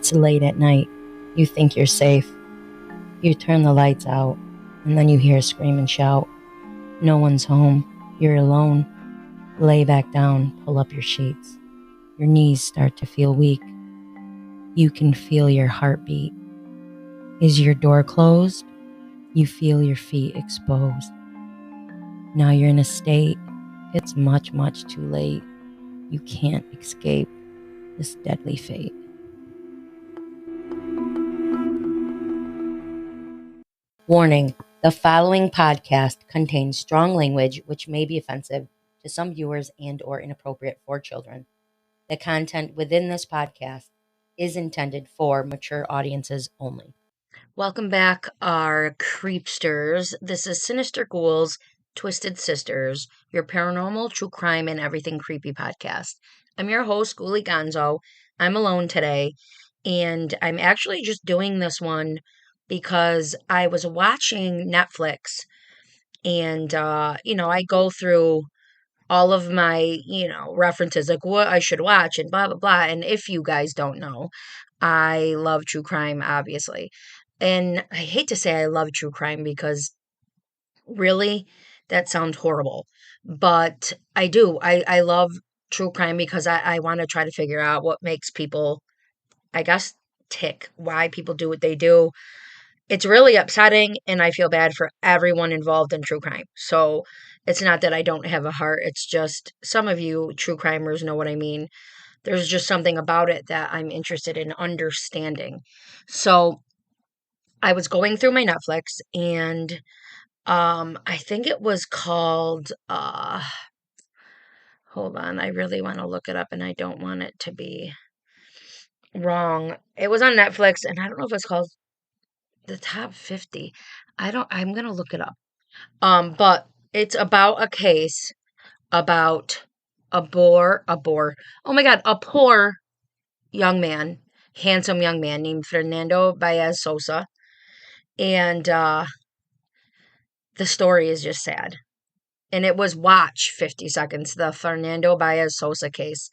It's late at night. You think you're safe. You turn the lights out, and then you hear scream and shout. No one's home. You're alone. Lay back down, pull up your sheets. Your knees start to feel weak. You can feel your heartbeat. Is your door closed? You feel your feet exposed. Now you're in a state. It's much, much too late. You can't escape this deadly fate. Warning, the following podcast contains strong language which may be offensive to some viewers and or inappropriate for children. The content within this podcast is intended for mature audiences only. Welcome back, our creepsters. This is Sinister Ghouls, Twisted Sisters, your paranormal, true crime, and everything creepy podcast. I'm your host, Ghoulie Gonzo. I'm alone today, and I'm actually just doing this one because I was watching Netflix, and, I go through all of my, references, like what I should watch and blah, blah, blah. And if you guys don't know, I love true crime, obviously. And I hate to say I love true crime because really, that sounds horrible. But I do. I love true crime because I want to try to figure out what makes people, I guess, tick, why people do what they do. It's really upsetting, and I feel bad for everyone involved in true crime. So it's not that I don't have a heart. It's just some of you true crimers know what I mean. There's just something about it that I'm interested in understanding. So I was going through my Netflix, and I think it was called hold on, I really want to look it up and I don't want it to be wrong. It was on Netflix, and I don't know if it's called The Top 50. I'm gonna look it up. But it's about a case about oh my God, a poor young man, handsome young man named Fernando Baez Sosa. And the story is just sad. And it was Watch 50 Seconds, the Fernando Baez Sosa case.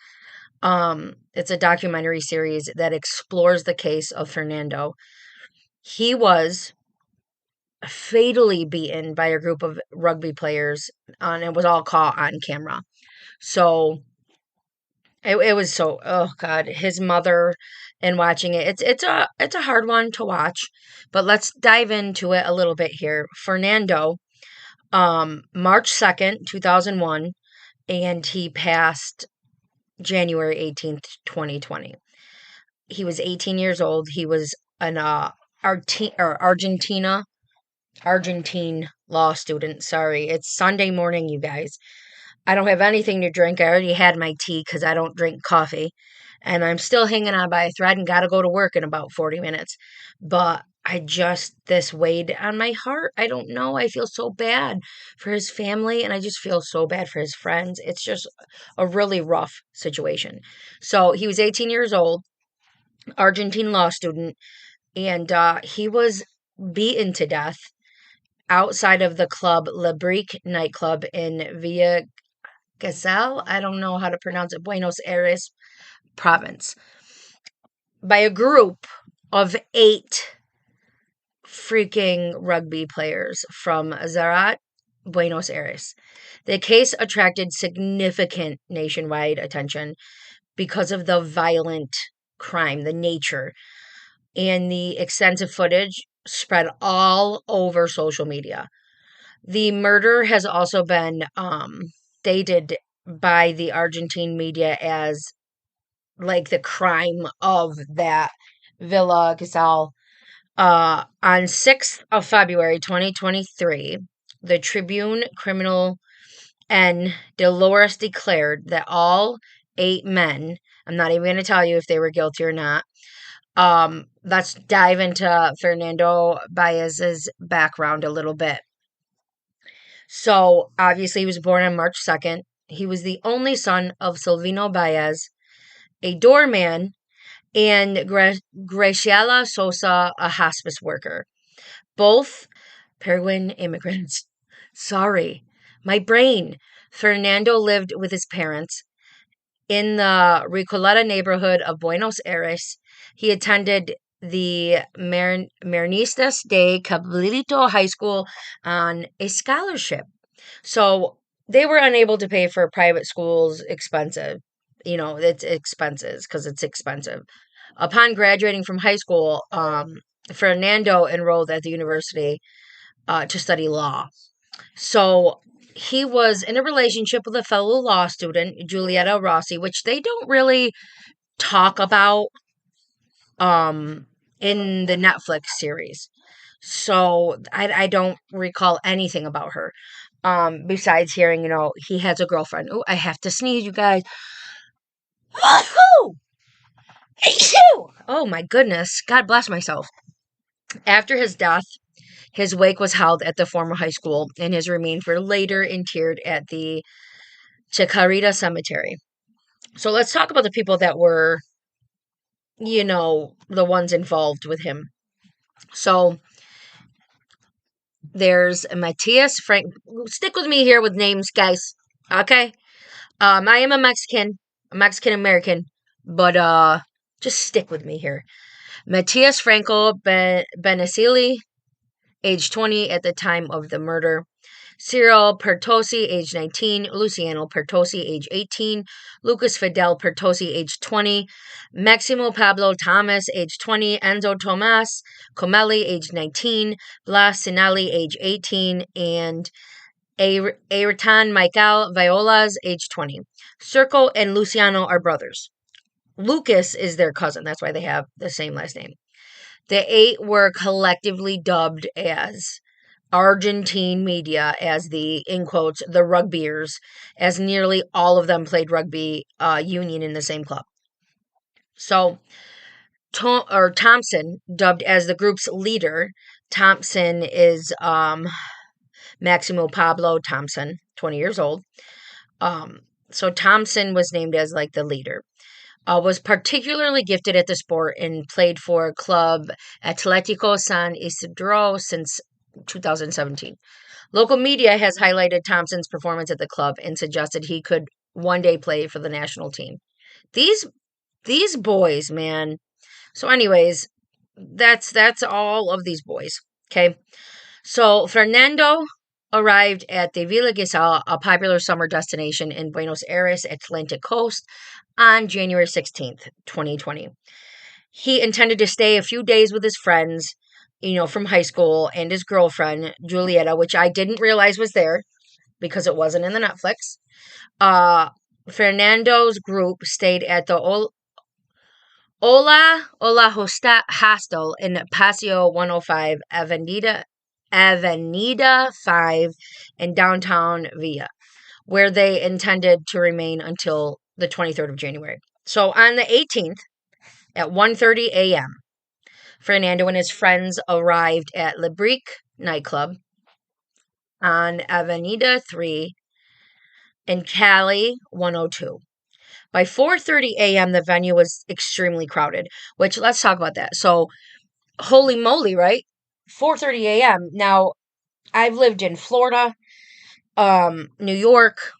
It's a documentary series that explores the case of Fernando. He was fatally beaten by a group of rugby players, and it was all caught on camera. So it was so, oh God, his mother, and watching it, it's a hard one to watch, but let's dive into it a little bit here. Fernando, March 2nd, 2001, and he passed January 18th, 2020. He was 18 years old. He was an Argentine law student. Sorry, it's Sunday morning, you guys. I don't have anything to drink. I already had my tea because I don't drink coffee. And I'm still hanging on by a thread and got to go to work in about 40 minutes. But this weighed on my heart. I don't know. I feel so bad for his family, and I just feel so bad for his friends. It's just a really rough situation. So he was 18 years old, Argentine law student, and he was beaten to death outside of the club Le Brique nightclub in Villa Gesell. I don't know how to pronounce it. Buenos Aires province, by a group of 8 freaking rugby players from Zarat, Buenos Aires. The case attracted significant nationwide attention because of the violent crime, the nature, and the extensive footage spread all over social media. The murder has also been stated by the Argentine media as like the crime of that Villa Gesell. On 6th of February 2023, the Tribune Criminal N. Dolores declared that all 8 men, I'm not even going to tell you if they were guilty or not. Let's dive into Fernando Baez's background a little bit. So, obviously, he was born on March 2nd. He was the only son of Silvino Baez, a doorman, and Graciela Sosa, a hospice worker. Both Paraguayan immigrants. Sorry, my brain. Fernando lived with his parents in the Recoleta neighborhood of Buenos Aires, He attended the Marinistas de Caballito High School on a scholarship. So they were unable to pay for private schools expensive. It's expenses because it's expensive. Upon graduating from high school, Fernando enrolled at the university to study law. So he was in a relationship with a fellow law student, Giulietta Rossi, which they don't really talk about um, in the Netflix series. So I don't recall anything about her. Besides hearing, he has a girlfriend. Oh, I have to sneeze, you guys. Woohoo! Achoo! Oh my goodness. God bless myself. After his death, his wake was held at the former high school, and his remains were later interred at the Chacarita Cemetery. So let's talk about the people that were, the ones involved with him. So there's Matthias Frank. Stick with me here with names, guys. Okay? I am a Mexican American, but just stick with me here. Matias Franco Benicili, age 20 at the time of the murder. Cyril Pertosi, age 19. Luciano Pertosi, age 18. Lucas Fidel Pertosi, age 20. Maximo Pablo Thomas, age 20. Enzo Tomas Comelli, age 19. Blas Sinali, age 18. And Ayrton Michael Violas, age 20. Circo and Luciano are brothers. Lucas is their cousin. That's why they have the same last name. The eight were collectively dubbed as Argentine media as in quotes, the rugbyers, as nearly all of them played rugby union in the same club. So, Thompson, dubbed as the group's leader, Thompson is Maximo Pablo Thompson, 20 years old. So Thompson was named as like the leader. Was particularly gifted at the sport and played for Club Atlético San Isidro since 2017. Local media has highlighted Thompson's performance at the club and suggested he could one day play for the national team. These boys, man. So anyways, that's all of these boys. Okay. So Fernando arrived at the Villa Gesell, a popular summer destination in Buenos Aires, Atlantic coast, on January 16th, 2020. He intended to stay a few days with his friends, from high school, and his girlfriend, Julieta, which I didn't realize was there because it wasn't in the Netflix. Fernando's group stayed at the Ola Hostel in Paseo 105 Avenida 5 in downtown Villa, where they intended to remain until the 23rd of January. So on the 18th at 1:30 a.m., Fernando and his friends arrived at Le Brick nightclub on Avenida 3 in Cali 102. By 4:30 a.m., the venue was extremely crowded, which let's talk about that. So, holy moly, right? 4:30 a.m. Now, I've lived in Florida, New York.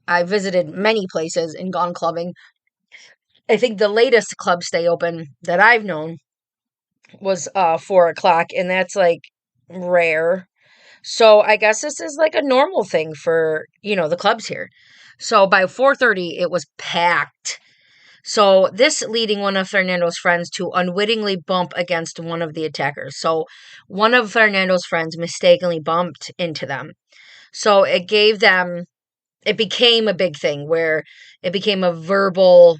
I visited many places and gone clubbing. I think the latest club stay open that I've known was 4 o'clock, and that's like rare. So I guess this is like a normal thing for, the clubs here. So by 4:30 it was packed. So this leading one of Fernando's friends to unwittingly bump against one of the attackers. So one of Fernando's friends mistakenly bumped into them. So it became a big thing where it became a verbal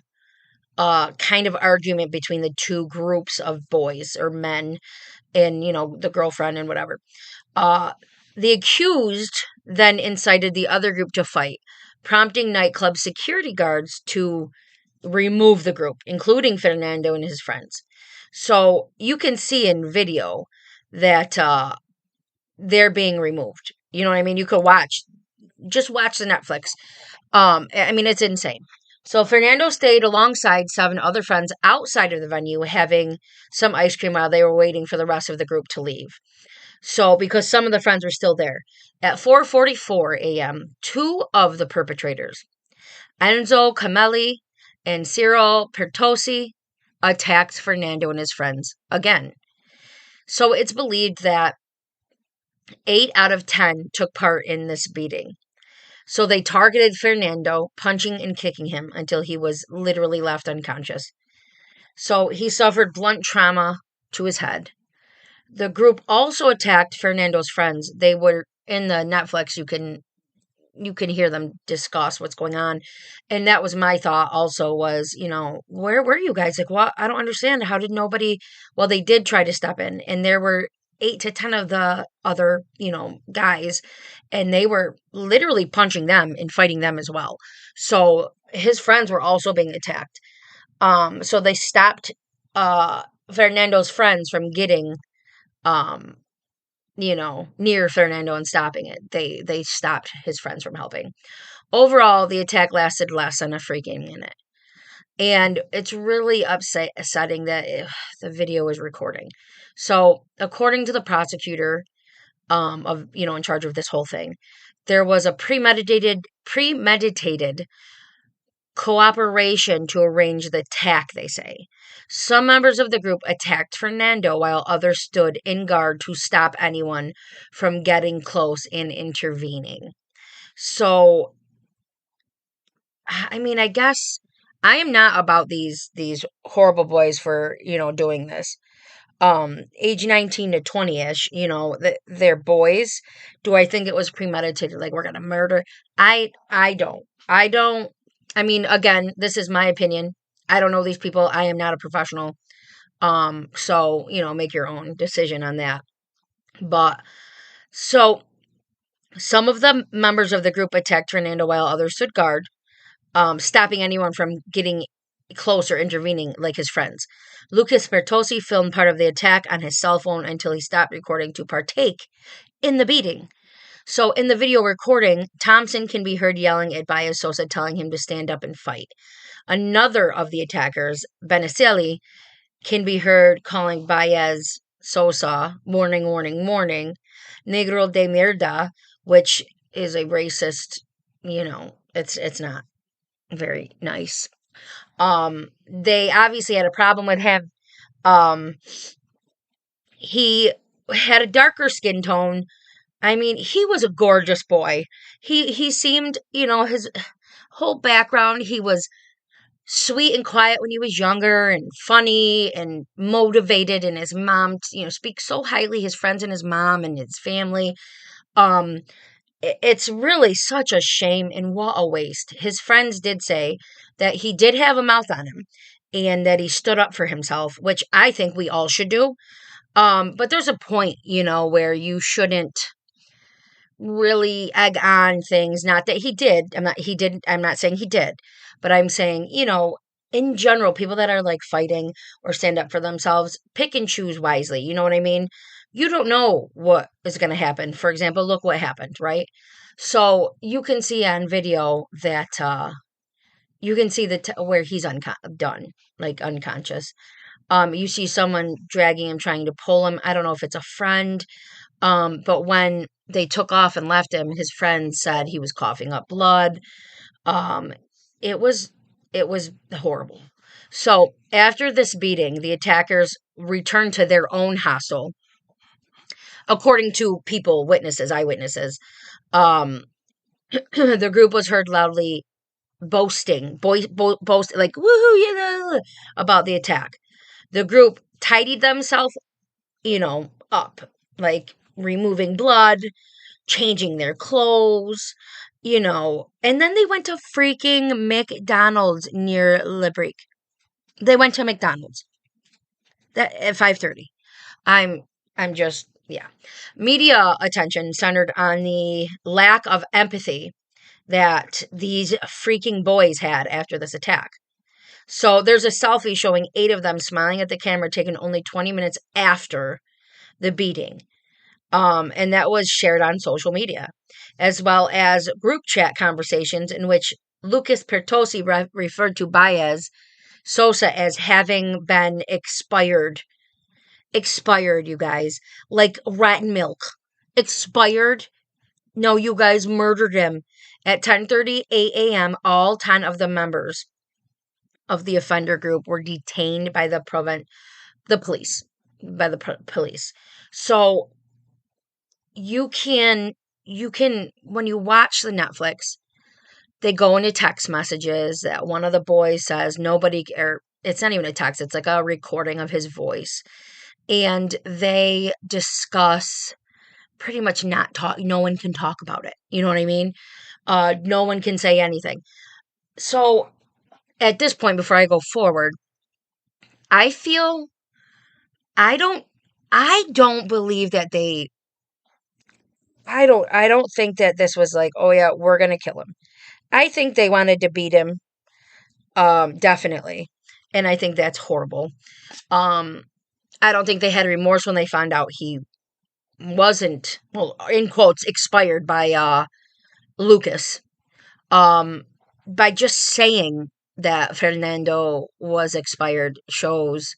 kind of argument between the two groups of boys or men and, the girlfriend and whatever. The accused then incited the other group to fight, prompting nightclub security guards to remove the group, including Fernando and his friends. So you can see in video that they're being removed. You know what I mean? You could just watch the Netflix. It's insane. So Fernando stayed alongside 7 other friends outside of the venue having some ice cream while they were waiting for the rest of the group to leave. So, because some of the friends were still there. At 4:44 a.m., 2 of the perpetrators, Enzo Camelli and Cyril Pertosi, attacked Fernando and his friends again. So it's believed that 8 out of 10 took part in this beating. So they targeted Fernando, punching and kicking him until he was literally left unconscious. So he suffered blunt trauma to his head. The group also attacked Fernando's friends. They were in the Netflix. You can hear them discuss what's going on. And that was my thought also was, where were you guys? Like, what? I don't understand. How did nobody, well, they did try to step in, and there were 8 to 10 of the other, guys, and they were literally punching them and fighting them as well. So his friends were also being attacked. So they stopped, Fernando's friends from getting, um, near Fernando and stopping it. They stopped his friends from helping. Overall, the attack lasted less than a freaking minute. And it's really upsetting that the video is recording. So, according to the prosecutor, of in charge of this whole thing, there was a premeditated cooperation to arrange the attack, they say. Some members of the group attacked Fernando while others stood in guard to stop anyone from getting close and intervening. So, I mean, I guess I am not about these horrible boys for, doing this. Age 19 to 20ish, they're boys. Do I think it was premeditated, like we're going to murder? I don't. I mean, again, this is my opinion. I don't know these people. I am not a professional. So, make your own decision on that. But so some of the members of the group attacked Fernando while others stood guard, stopping anyone from getting close or intervening, like his friends. Lucas Bertossi filmed part of the attack on his cell phone until he stopped recording to partake in the beating. So in the video recording, Thompson can be heard yelling at Baez Sosa, telling him to stand up and fight. Another of the attackers, Beniceli, can be heard calling Baez Sosa, warning, warning, warning, negro de mierda, which is a racist, it's not very nice. They obviously had a problem with him. He had a darker skin tone. I mean, he was a gorgeous boy. He seemed, his whole background, he was sweet and quiet when he was younger and funny and motivated, and his mom, speaks so highly, his friends and his mom and his family. Um, it's really such a shame, and what a waste. His friends did say that he did have a mouth on him and that he stood up for himself, which I think we all should do. But there's a point, where you shouldn't really egg on things. Not that he did. I'm not saying he did, but I'm saying, in general, people that are like fighting or stand up for themselves, pick and choose wisely. You know what I mean? You don't know what is going to happen. For example, look what happened, right? So you can see on video that, you can see where he's done, like unconscious. You see someone dragging him, trying to pull him. I don't know if it's a friend. But when they took off and left him, his friend said he was coughing up blood. Um, it was horrible. So after this beating, the attackers returned to their own hostel, according to eyewitnesses. Um, the group was heard loudly boasting, like woohoo, about the attack. The group tidied themselves, up, like removing blood, changing their clothes, and then they went to freaking McDonald's near Librique. They went to McDonald's that at 5:30. I'm just, yeah. Media attention centered on the lack of empathy that these freaking boys had after this attack. So there's a selfie showing 8 of them smiling at the camera, taken only 20 minutes after the beating. And that was shared on social media, as well as group chat conversations in which Lucas Pertosi referred to Baez Sosa as having been expired. Expired, you guys. Like rotten milk. Expired. No, you guys murdered him. At 10:38 a.m., all 10 of the members of the offender group were detained by the police, police. So you can when you watch the Netflix, they go into text messages that one of the boys says nobody, or it's not even a text, it's like a recording of his voice. And they discuss pretty much not talk, no one can talk about it. You know what I mean? No one can say anything. So at this point, before I go forward, I feel I don't I don't believe that they I don't think that this was like, oh yeah, we're gonna kill him. I think they wanted to beat him, definitely. And I think that's horrible. Um, I don't think they had remorse when they found out he wasn't, well, in quotes, expired by Lucas. Um, by just saying that Fernando was expired shows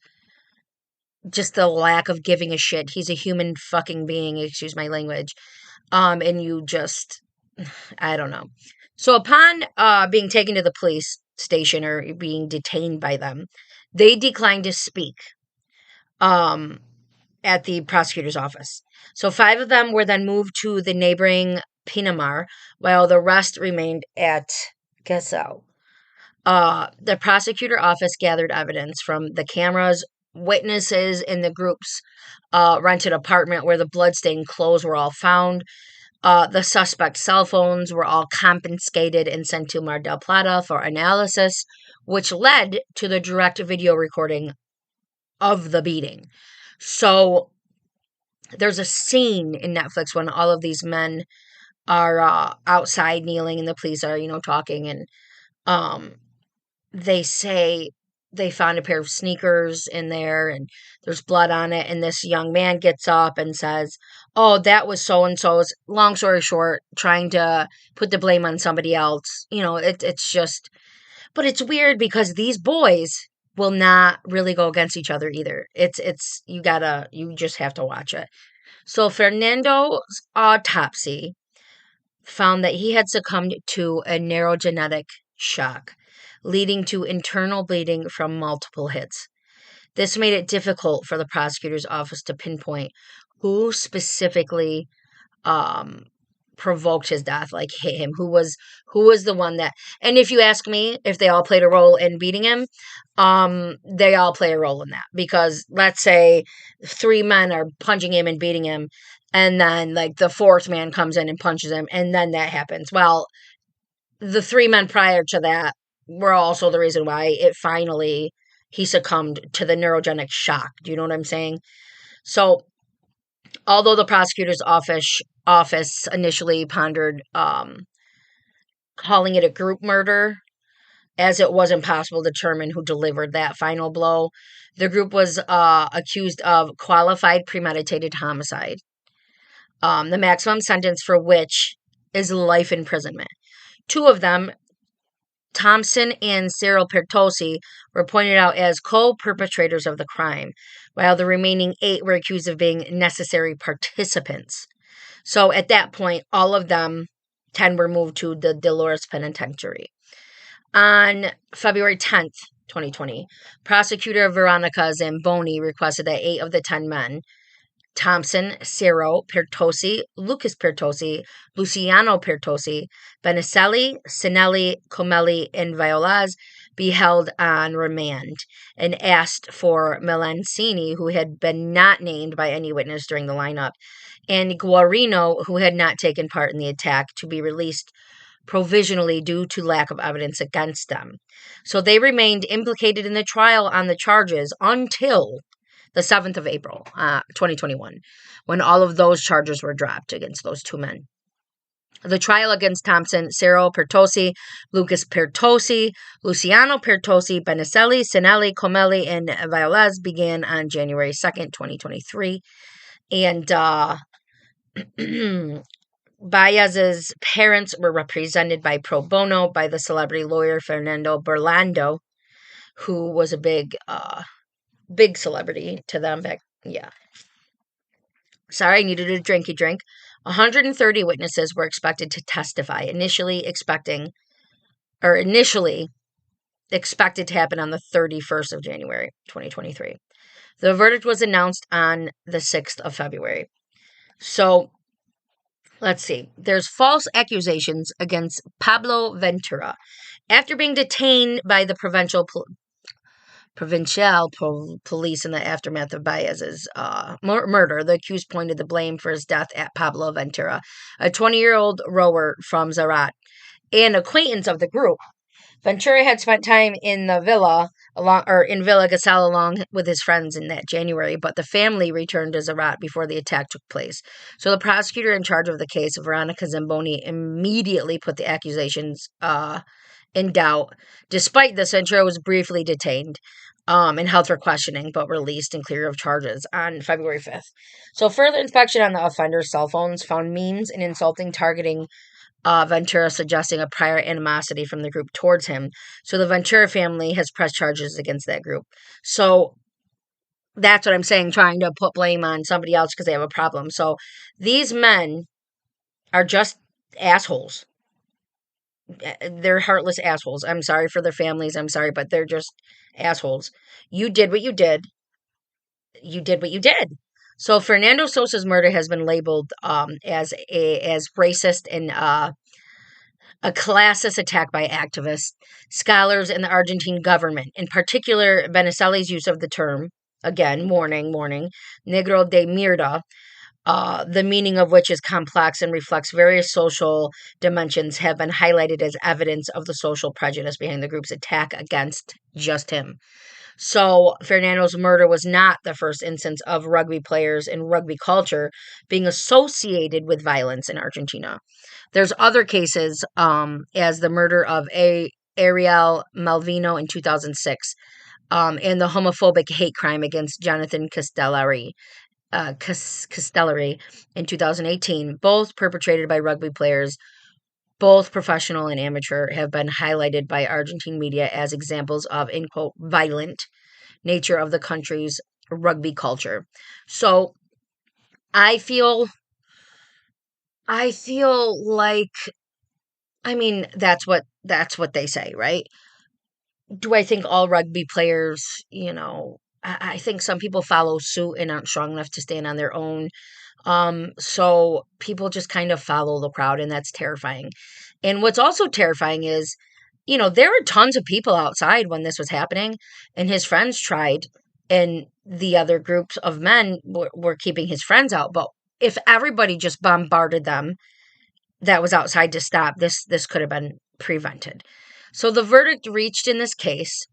just the lack of giving a shit. He's a human fucking being, excuse my language. And you just, I don't know. So upon being taken to the police station or being detained by them, they declined to speak um, at the prosecutor's office. So 5 of them were then moved to the neighboring Pinamar, while the rest remained at Gasel. The prosecutor office gathered evidence from the cameras, witnesses in the group's rented apartment where the bloodstained clothes were all found. The suspect's cell phones were all confiscated and sent to Mar del Plata for analysis, which led to the direct video recording of the beating. So there's a scene in Netflix when all of these men are outside kneeling and the police are, talking, and um, they say they found a pair of sneakers in there and there's blood on it. And this young man gets up and says, oh, that was so and so's. Long story short, trying to put the blame on somebody else. It's just, but it's weird because these boys will not really go against each other either. You just have to watch it. So Fernando's autopsy found that he had succumbed to a neurogenetic shock, leading to internal bleeding from multiple hits. This made it difficult for the prosecutor's office to pinpoint who specifically um, provoked his death, like hit him, who was the one that. And if you ask me if they all played a role in beating him, they all play a role in that, because let's say 3 men are punching him and beating him, and then like the 4th man comes in and punches him, and then that happens. Well, the 3 men prior to that were also the reason why he succumbed to the neurogenic shock. Do you know what I'm saying? So although the prosecutor's office initially pondered calling it a group murder, as it was impossible to determine who delivered that final blow, the group was accused of qualified premeditated homicide, the maximum sentence for which is life imprisonment. 2 of them, Thompson and Cyril Pertosi, were pointed out as co-perpetrators of the crime, while the remaining 8 were accused of being necessary participants. So at that point, all of them, 10, were moved to the Dolores Penitentiary. On February 10th, 2020, prosecutor Veronica Zamboni requested that 8 of the 10 men, Thompson, Ciro Pertosi, Lucas Pertosi, Luciano Pertosi, Benicelli, Sinelli, Comelli, and Violas, be held on remand, and asked for Melancini, who had been not named by any witness during the lineup, and Guarino, who had not taken part in the attack, to be released provisionally due to lack of evidence against them. So they remained implicated in the trial on the charges until the 7th of April, 2021, when all of those charges were dropped against those 2 men. The trial against Thompson, Cyril Pertosi, Lucas Pertosi, Luciano Pertosi, Benicelli, Sinelli, Comelli, and Violas began on January 2nd, 2023. And Baez's parents were represented by pro bono by the celebrity lawyer Fernando Burlando, who was a big celebrity to them back. Yeah. Sorry, I needed a drinky drink. 130 witnesses were expected to testify, initially expected to happen on the 31st of January, 2023. The verdict was announced on the 6th of February. So let's see. There's false accusations against Pablo Ventura. After being detained by the police in the aftermath of Baez's murder, the accused pointed the blame for his death at Pablo Ventura, a 20-year-old rower from Zarat, an acquaintance of the group. Ventura had spent time in the villa in Villa Gasal along with his friends in that January, but the family returned to Zarat before the attack took place. So the prosecutor in charge of the case, Veronica Zamboni, immediately put the accusations in doubt. Despite this, Ventura was briefly detained and held for questioning, but released and clear of charges on February 5th. So further inspection on the offender's cell phones found memes and insulting targeting Ventura, suggesting a prior animosity from the group towards him. So the Ventura family has pressed charges against that group. So that's what I'm saying, trying to put blame on somebody else because they have a problem. So these men are just assholes. They're heartless assholes. I'm sorry for their families. I'm sorry, but they're just assholes. You did what you did. You did what you did. So Fernando Sosa's murder has been labeled as racist and a classist attack by activists, scholars, and the Argentine government. In particular, Beneselli's use of the term, again, warning, negro de mierda, the meaning of which is complex and reflects various social dimensions, have been highlighted as evidence of the social prejudice behind the group's attack against just him. So Fernando's murder was not the first instance of rugby players and rugby culture being associated with violence in Argentina. There's other cases, as the murder of Ariel Malvino in 2006, and the homophobic hate crime against Jonathan Castellari in 2018, both perpetrated by rugby players, both professional and amateur, have been highlighted by Argentine media as examples of, in quote, violent nature of the country's rugby culture. So I feel like, I mean, that's what they say, right? Do I think all rugby players, I think some people follow suit and aren't strong enough to stand on their own. So people just kind of follow the crowd, and that's terrifying. And what's also terrifying is, there were tons of people outside when this was happening, and his friends tried, and the other groups of men were keeping his friends out. But if everybody just bombarded them that was outside to stop, this could have been prevented. So the verdict reached in this case,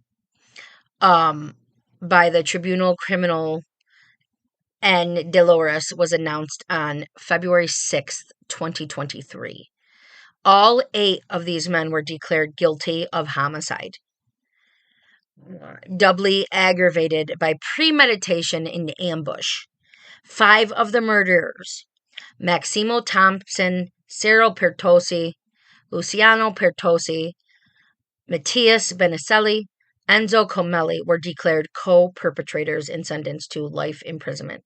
by the Tribunal Criminal and Dolores was announced on February 6th, 2023. All 8 of these men were declared guilty of homicide, doubly aggravated by premeditation and ambush. 5 of the murderers, Maximo Thompson, Cyril Pertosi, Luciano Pertosi, Matthias Beneselli, Enzo Comelli, were declared co-perpetrators and sentenced to life imprisonment.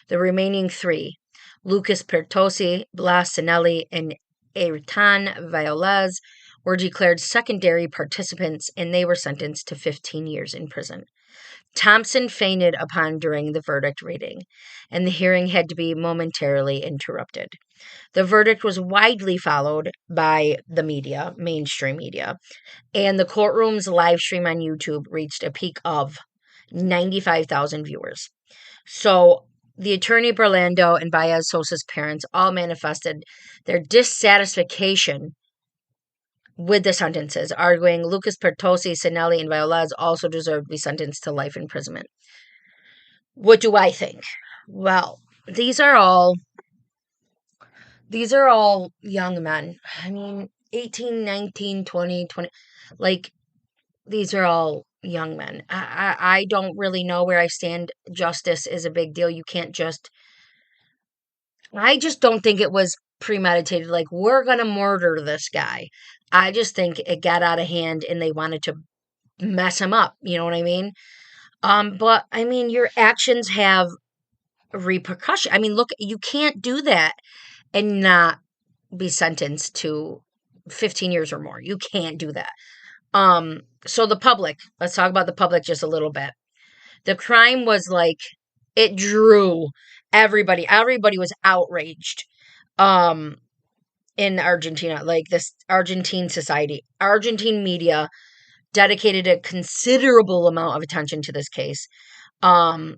The remaining 3, Lucas Pertosi, Blas Sinelli, and Eitan Violas, were declared secondary participants, and they were sentenced to 15 years in prison. Thompson fainted during the verdict reading, and the hearing had to be momentarily interrupted. The verdict was widely followed by the media, mainstream media, and the courtroom's live stream on YouTube reached a peak of 95,000 viewers. So the attorney Berlando and Baez Sosa's parents all manifested their dissatisfaction with the sentences, arguing Lucas Pertosi, Sinelli, and Violas also deserved to be sentenced to life imprisonment. What do I think? Well, these are all young men. I mean, 18, 19, 20, like, these are all young men. I don't really know where I stand. Justice is a big deal. You can't I just don't think it was premeditated, like, we're gonna murder this guy. I just think it got out of hand and they wanted to mess him up. You know what I mean? But I mean, your actions have repercussion. I mean, look, you can't do that and not be sentenced to 15 years or more. You can't do that. So the public, let's talk about the public just a little bit. The crime was like, it drew everybody. Everybody was outraged. Um, in Argentina, like this Argentine society, Argentine media dedicated a considerable amount of attention to this case. Um,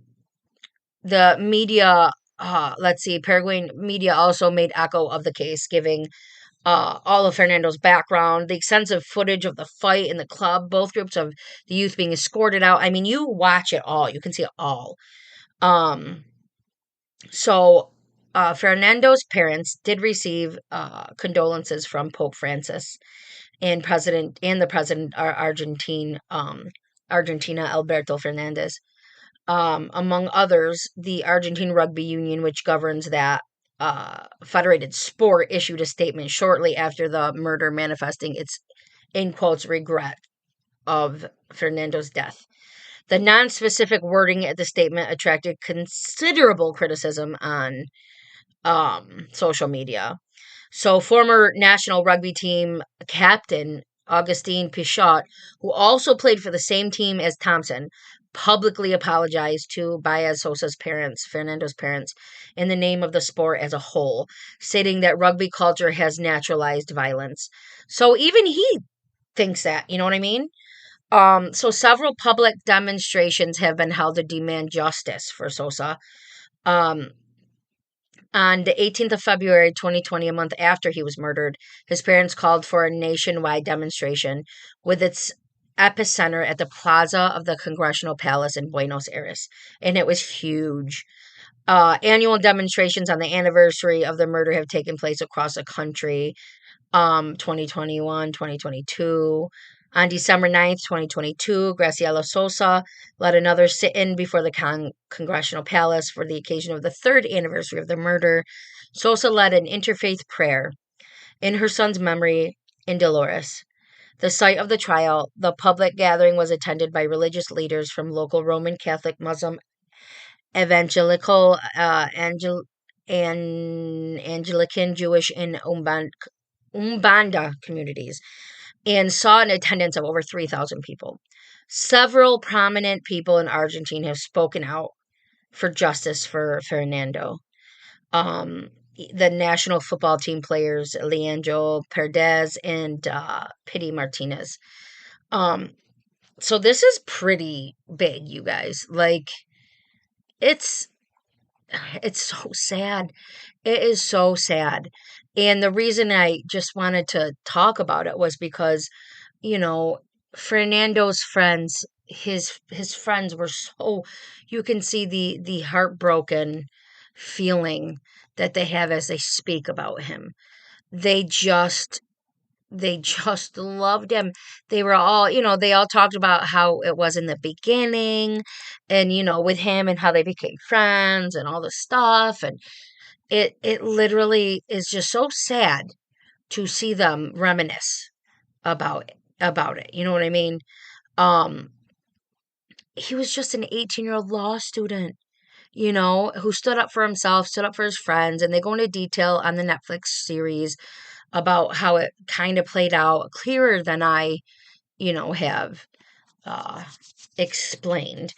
the media, let's see, Paraguayan media also made echo of the case, giving all of Fernando's background, the extensive footage of the fight in the club, both groups of the youth being escorted out. I mean, you watch it all, you can see it all. Um, so Fernando's parents did receive condolences from Pope Francis and the president of Argentina, Alberto Fernandez. Among others, the Argentine Rugby Union, which governs that federated sport, issued a statement shortly after the murder, manifesting its, in quotes, regret of Fernando's death. The non-specific wording at the statement attracted considerable criticism on social media. So, former national rugby team captain Augustine Pichot, who also played for the same team as Thompson, publicly apologized to Baez Sosa's parents, Fernando's parents, in the name of the sport as a whole, stating that rugby culture has naturalized violence. So even he thinks that, you know what I mean? So several public demonstrations have been held to demand justice for Sosa. Um, on the 18th of February 2020, a month after he was murdered, his parents called for a nationwide demonstration with its epicenter at the plaza of the Congressional Palace in Buenos Aires. And it was huge. Annual demonstrations on the anniversary of the murder have taken place across the country. 2021, 2022. On December 9th, 2022, Graciela Sosa led another sit-in before the Congressional Palace for the occasion of the third anniversary of the murder. Sosa led an interfaith prayer in her son's memory in Dolores. The site of the trial, the public gathering was attended by religious leaders from local Roman Catholic, Muslim, evangelical, Anglican, Jewish, and Umbanda communities, and saw an attendance of over 3,000 people. Several prominent people in Argentina have spoken out for justice for Fernando. The national football team players, Leandro Paredes and Pity Martinez. So this is pretty big, you guys. Like, it's so sad. It is so sad. And the reason I just wanted to talk about it was because, you know, Fernando's friends, his friends were so, you can see the heartbroken feeling that they have as they speak about him. They just they just loved him. They were all, they all talked about how it was in the beginning and, with him and how they became friends and all the stuff. And it literally is just so sad to see them reminisce about it. You know what I mean? Um, he was just an 18-year-old law student, who stood up for himself, stood up for his friends, and they go into detail on the Netflix series about how it kind of played out clearer than I, have uh, explained.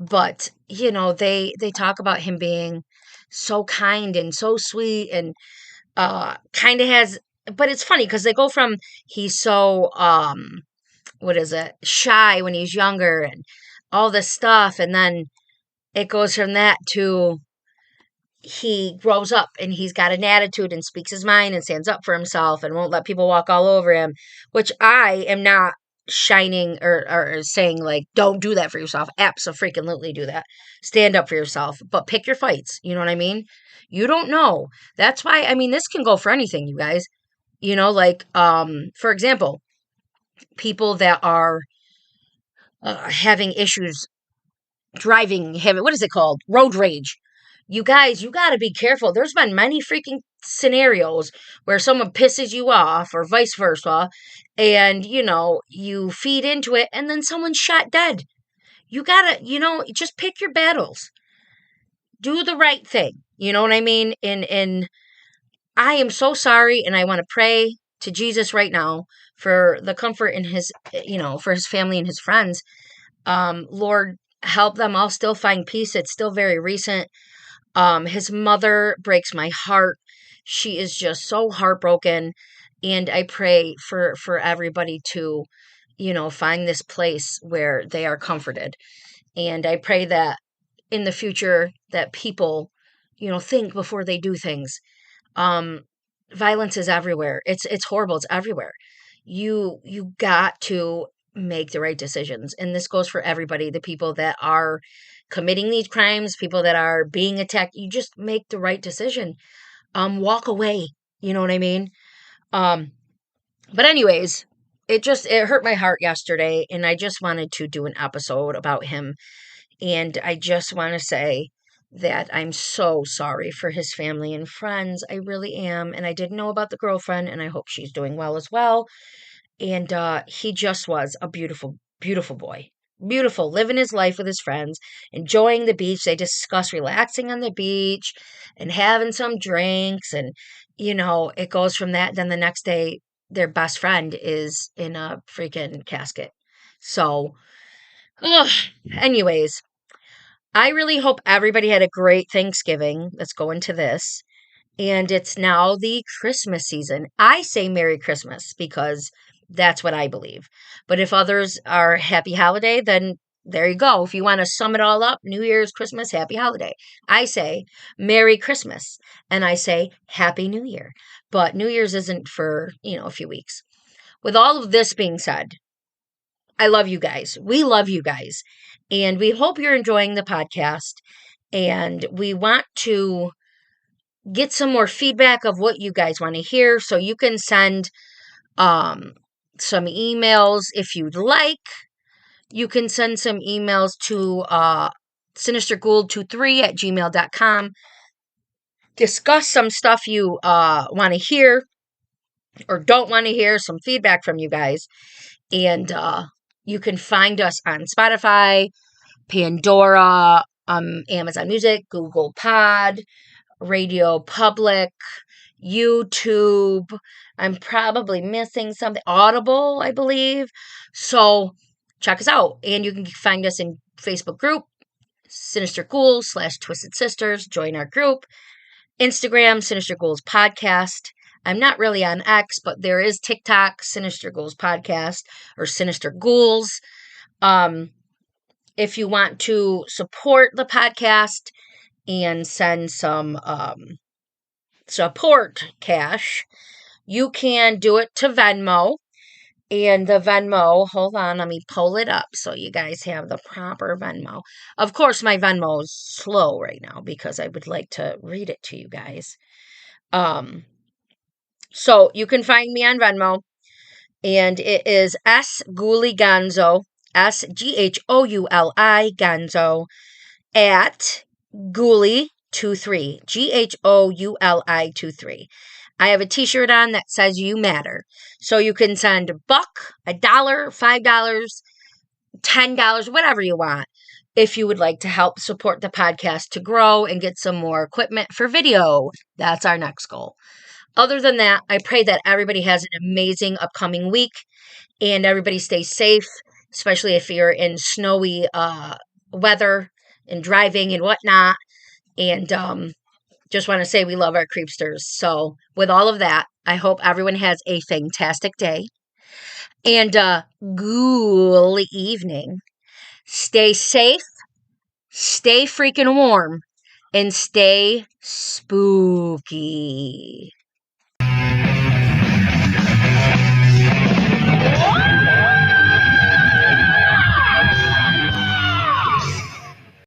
But, they talk about him being so kind and so sweet and kind of has, but it's funny because they go from he's so, what is it, shy when he's younger and all this stuff. And then it goes from that to he grows up and he's got an attitude and speaks his mind and stands up for himself and won't let people walk all over him, which I am not shining or saying like, don't do that for yourself. Absolutely do that. Stand up for yourself, but pick your fights. You know what I mean? You don't know. That's why, I mean, this can go for anything, you guys. Like, for example, people that are having issues driving, having, what is it called? Road rage. You guys, you got to be careful. There's been many freaking scenarios where someone pisses you off or vice versa, and, you feed into it, and then someone's shot dead. You got to, just pick your battles. Do the right thing. You know what I mean? And I am so sorry, and I want to pray to Jesus right now for the comfort in his, for his family and his friends. Lord, help them all still find peace. It's still very recent. His mother breaks my heart. She is just so heartbroken. And I pray for everybody to, find this place where they are comforted. And I pray that in the future that people, think before they do things. Um, Violence is everywhere. It's horrible. It's everywhere. You got to make the right decisions, and this goes for everybody. The people that are committing these crimes, people that are being attacked. You just make the right decision. Walk away. You know what I mean? Um, but anyways, it hurt my heart yesterday, and I just wanted to do an episode about him. And I just want to say that I'm so sorry for his family and friends. I really am. And I didn't know about the girlfriend, and I hope she's doing well as well. And he just was a beautiful, beautiful boy. Beautiful, living his life with his friends, enjoying the beach. They discuss relaxing on the beach and having some drinks. And, it goes from that. Then the next day, their best friend is in a freaking casket. So, ugh. Anyways, I really hope everybody had a great Thanksgiving. Let's go into this. And it's now the Christmas season. I say Merry Christmas because that's what I believe. But if others are Happy Holiday, then there you go. If you want to sum it all up, New Year's, Christmas, Happy Holiday. I say Merry Christmas and I say Happy New Year. But New Year's isn't for, a few weeks. With all of this being said, I love you guys. We love you guys. And we hope you're enjoying the podcast. And we want to get some more feedback of what you guys want to hear. So you can send some emails if you'd like. You can send some emails to sinisterghoul23@gmail.com. Discuss some stuff you want to hear or don't want to hear, some feedback from you guys. And you can find us on Spotify, Pandora, Amazon Music, Google Pod, Radio Public, YouTube. I'm probably missing something. Audible, I believe. So check us out. And you can find us in Facebook group, Sinister Ghouls /Twisted Sisters. Join our group. Instagram, Sinister Ghouls Podcast. I'm not really on X, but there is TikTok, Sinister Ghouls Podcast, or Sinister Ghouls. If you want to support the podcast and send some support cash, you can do it to Venmo. And the Venmo, hold on, let me pull it up so you guys have the proper Venmo. Of course, my Venmo is slow right now because I would like to read it to you guys. So you can find me on Venmo, and it is S Ghoulie Gonzo, SGHOULI Gonzo, at Ghoulie23, GHOULI23. I have a t-shirt on that says you matter. So you can send $1, $1, $5, $10, whatever you want, if you would like to help support the podcast to grow and get some more equipment for video. That's our next goal. Other than that, I pray that everybody has an amazing upcoming week and everybody stays safe, especially if you're in snowy weather and driving and whatnot. And just want to say we love our creepsters. So with all of that, I hope everyone has a fantastic day and ghouly evening. Stay safe, stay freaking warm, and stay spooky.